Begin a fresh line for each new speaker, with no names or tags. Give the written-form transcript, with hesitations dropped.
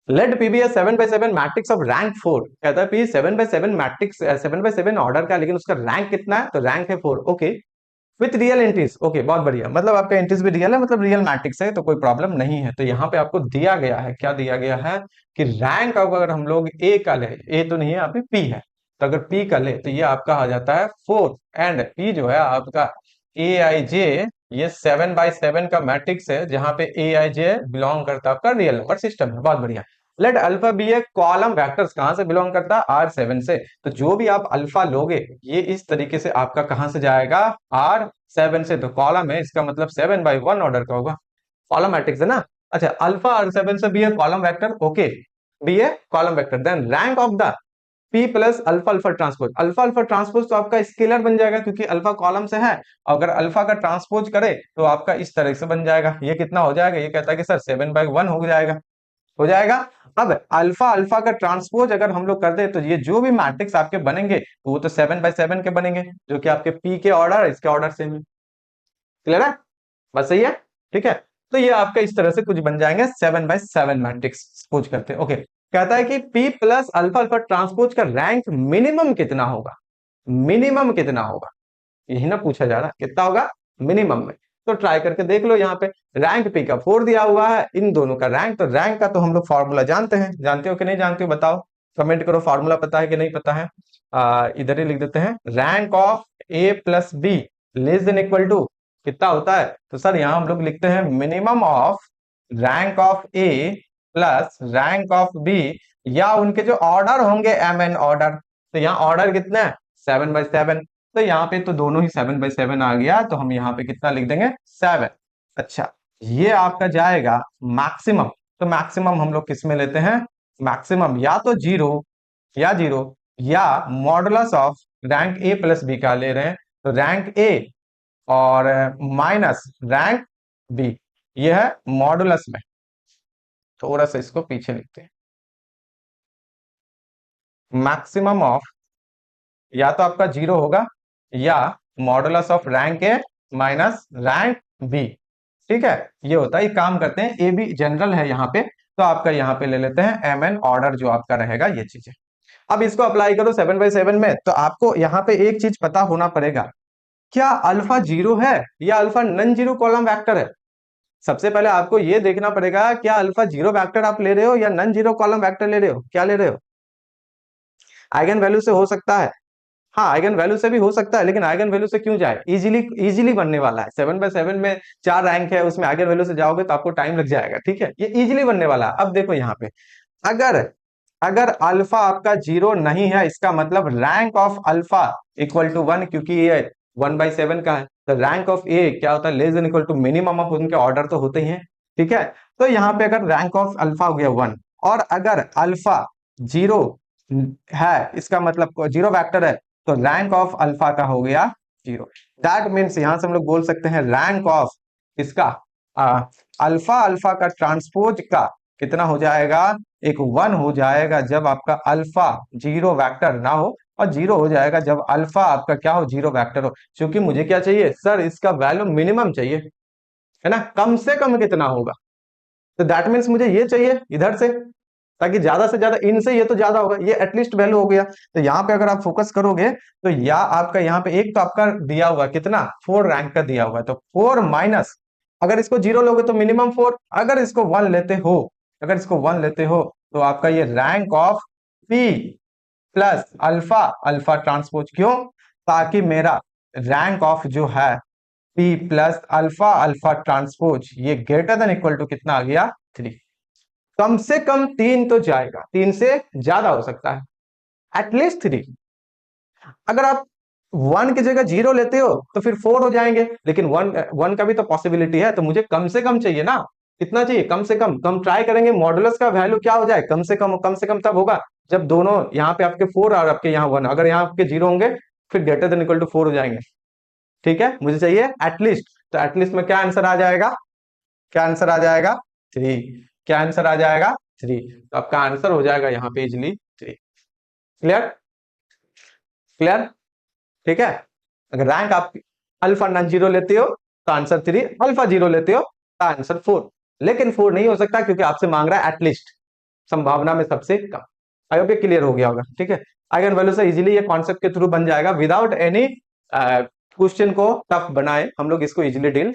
Late P be a 7x7 matrix of rank 4। कहता है P 7x7 matrix 7x7 order का, लेकिन उसका रैंक कितना है? तो रैंक है 4। Okay, with real entries. Okay, बहुत बढ़िया, मतलब आपका एंट्रीज भी रियल है, मतलब रियल मैट्रिक्स है, तो कोई प्रॉब्लम नहीं है। तो यहाँ पे आपको दिया गया है, क्या दिया गया है कि रैंक अगर हम लोग ए का ले, ए तो नहीं है यहाँ पे, पी है, तो अगर पी का ले तो ये आपका आ जाता है 4, एंड पी जो है आपका ए आई जे, ये 7x7 का मैट्रिक्स है, जहां पे ए आई जे बिलोंग करता है आपका रियल नंबर सिस्टम में। बहुत बढ़िया। Let alpha B a column vectors, कहां से बिलोंग करता है? R7 से। तो जो भी आप अल्फा लोगे, ये इस तरीके से आपका कहां से जाएगा? R7 से। तो कॉलम है, इसका मतलब 7x1 ऑर्डर का होगा, कॉलम मैट्रिक्स है ना। अच्छा, अल्फा R7 से be a column vector. Okay, be a column vector, then rank of the P plus alpha alpha transpose. Alpha alpha transpose तो आपका स्केलर बन जाएगा, क्योंकि अल्फा कॉलम से है। अगर अल्फा का ट्रांसपोज करे तो आपका इस तरह से बन जाएगा। ये कितना हो जाएगा? ये कहता है कि सर 7x1 हो जाएगा, हो जाएगा। अब अल्फा अल्फा का ट्रांसपोज अगर हम लोग कर दे, तो ये जो भी मैट्रिक्स आपके बनेंगे, तो वो तो 7x7 के बनेंगे, जो कि आपके पी के ऑर्डर इसके ऑर्डर से में। क्लियर है? बस सही है। ठीक है, तो ये आपका इस तरह से कुछ बन जाएंगे 7x7 मैट्रिक्स सपोज करते हैं। ओके, कहता है कि P plus alpha alpha transpose का रैंक मिनिमम कितना होगा? मिनिमम कितना होगा, यही ना पूछा जा रहा है, कितना होगा मिनिमम में। तो ट्राई करके देख लो, यहाँ पे रैंक P का 4 दिया हुआ है, इन दोनों का रैंक, तो रैंक का तो हम लोग फॉर्मूला जानते हैं, जानते हो कि नहीं जानते हो बताओ, कमेंट करो, फॉर्मूला पता है कि नहीं पता है। इधर ही लिख देते हैं, rank of A plus B less than equal to कितना होता है? तो सर यहाँ हम लोग लिखते हैं minimum of rank of A plus rank of B, या उनके जो ऑर्डर होंगे एम एन ऑर्डर। तो यहाँ ऑर्डर कितना है? 7x7। तो यहाँ पे तो दोनों ही 7x7 आ गया, तो हम यहाँ पे कितना लिख देंगे? 7। अच्छा, ये आपका जाएगा मैक्सिमम। तो मैक्सिमम हम लोग किस में लेते हैं? मैक्सिमम या तो जीरो, या जीरो, या modulus of rank A plus B का ले रहे हैं, तो रैंक ए और माइनस रैंक बी, ये है मॉडुलस में। थोड़ा सा इसको पीछे लिखते हैं, मैक्सिमम ऑफ या तो आपका जीरो होगा, या modulus of rank A minus rank B. ठीक है, ये होता है, ये काम करते हैं, ए बी जनरल है यहाँ पे, तो आपका यहाँ पे ले लेते हैं एम एन ऑर्डर जो आपका रहेगा, ये चीजें। अब इसको अप्लाई करो 7x7 में, तो आपको यहाँ पे एक चीज पता होना पड़ेगा, क्या अल्फा जीरो है या alpha non zero column vector है? सबसे पहले आपको ये देखना पड़ेगा, क्या अल्फा जीरो वेक्टर आप ले रहे हो या नन जीरो कॉलम वेक्टर ले रहे हो, क्या ले रहे हो? आइगन वैल्यू से हो सकता है, हाँ आइगन वैल्यू से भी हो सकता है, लेकिन आइगन वैल्यू से क्यों जाए? इजीली इजीली बनने वाला है, 7x7 में 4 रैंक है, उसमें आइगन वैल्यू से जाओगे तो आपको टाइम लग जाएगा। ठीक है, ये इजीली बनने वाला है। अब देखो यहाँ पे, अगर अगर अल्फा आपका जीरो नहीं है, इसका मतलब rank of alpha equal to 1, क्योंकि ये 1/7 का है, तो रैंक ऑफ ए क्या होता है? Less than equal to minimum of उनके ऑर्डर तो होते ही हैं। ठीक है, तो यहाँ पे अगर रैंक ऑफ अल्फा हो गया 1, और अगर अल्फा जीरो है, इसका मतलब जीरो वेक्टर है, तो रैंक ऑफ अल्फा का हो गया जीरो। दैट मीन्स यहां से हम लोग बोल सकते हैं रैंक ऑफ इसका अल्फा अल्फा का ट्रांसपोज का कितना हो जाएगा? एक 1 हो जाएगा, जब आपका अल्फा जीरो वेक्टर ना हो, और जीरो हो जाएगा जब अल्फा आपका क्या हो? जीरो वेक्टर हो। क्योंकि मुझे क्या चाहिए सर? इसका वैल्यू मिनिमम चाहिए, है ना, कम से कम कितना होगा? तो दैट मीन्स मुझे ये चाहिए इधर से, ताकि ज्यादा से ज्यादा इनसे ये तो ज्यादा होगा, ये एटलीस्ट वैल्यू हो गया। तो यहाँ पे अगर आप फोकस करोगे, तो या आपका यहाँ पे एक तो आपका दिया हुआ कितना? 4 रैंक का दिया हुआ है, तो 4 माइनस, अगर इसको जीरो लोगे तो मिनिमम 4, अगर इसको 1 लेते हो, अगर इसको 1 लेते हो, तो आपका ये rank of P plus alpha alpha transpose. क्यों? ताकि मेरा रैंक ऑफ जो है P plus alpha alpha transpose, ये ग्रेटर देन इक्वल टू कितना आ गया? 3। कम से कम 3 तो जाएगा, 3 से ज्यादा हो सकता है, एटलीस्ट 3। अगर आप 1 की जगह जीरो लेते हो तो फिर 4 हो जाएंगे, लेकिन 1 का भी तो पॉसिबिलिटी है, तो मुझे कम से कम चाहिए ना। कितना चाहिए? कम से कम। तो हम ट्राई करेंगे मॉडुलस का वैल्यू क्या हो जाए? कम से कम, कम से कम तब होगा जब दोनों यहाँ पे आपके 4 और आपके यहाँ 1, अगर यहाँ आपके जीरो होंगे, फिर ग्रेटर देन इक्वल टू 4 हो जाएंगे। ठीक है, मुझे चाहिए एटलीस्ट, तो एटलीस्ट में क्या आंसर आ जाएगा? क्या आंसर आ जाएगा? 3। क्या आंसर आ जाएगा? 3। तो आपका आंसर हो जाएगा यहाँ पे इजिली 3। क्लियर? क्लियर? ठीक है, अगर रैंक आप अल्फा नॉन जीरो लेते हो तो आंसर 3, अल्फा जीरो लेते हो तो आंसर 4। लेकिन 4 नहीं हो सकता, क्योंकि आपसे मांग रहा है एटलीस्ट। संभावना में सबसे कम। आई होप ये क्लियर हो गया होगा, ठीक है। आइगन वैल्यू से इजीली ये कॉन्सेप्ट के थ्रू बन जाएगा, विदाउट एनी क्वेश्चन को टफ बनाए हम लोग इसको इजीली डील